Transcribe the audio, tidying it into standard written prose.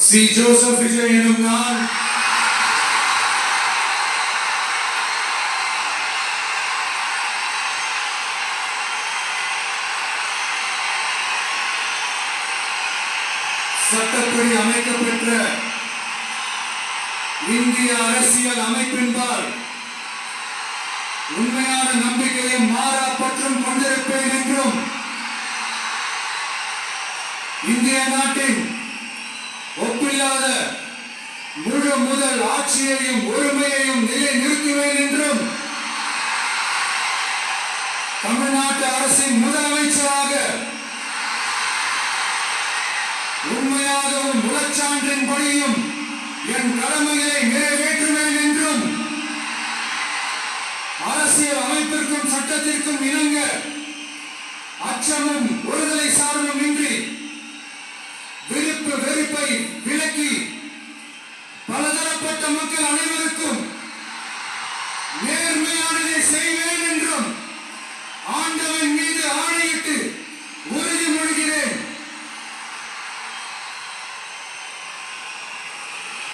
C. Joseph Vijay எனும் நான் சட்டப்படி அமைக்கப்பெற்ற இந்திய அரசியல் அமைப்பின்பால் உண்மையான நம்பிக்கையும் மாறா பற்றும் கொண்டிருப்பேன் என்றும் இந்திய நாட்டின் ஒப்பில்லாத முழு முதல் ஆட்சியையும் ஒருமையையும் நிலை நிறுத்துவேன் என்றும் தமிழ்நாட்டு அரசின் முதலமைச்சராக உண்மையாகவும் முழச்சான்றின் படியும் என் கடமைகளை நிறைவேற்றுவேன் என்றும் அரசியல் அமைப்பிற்கும் சட்டத்திற்கும் இணங்க அச்சமும் ஒருதலை சார்பும் இன்றி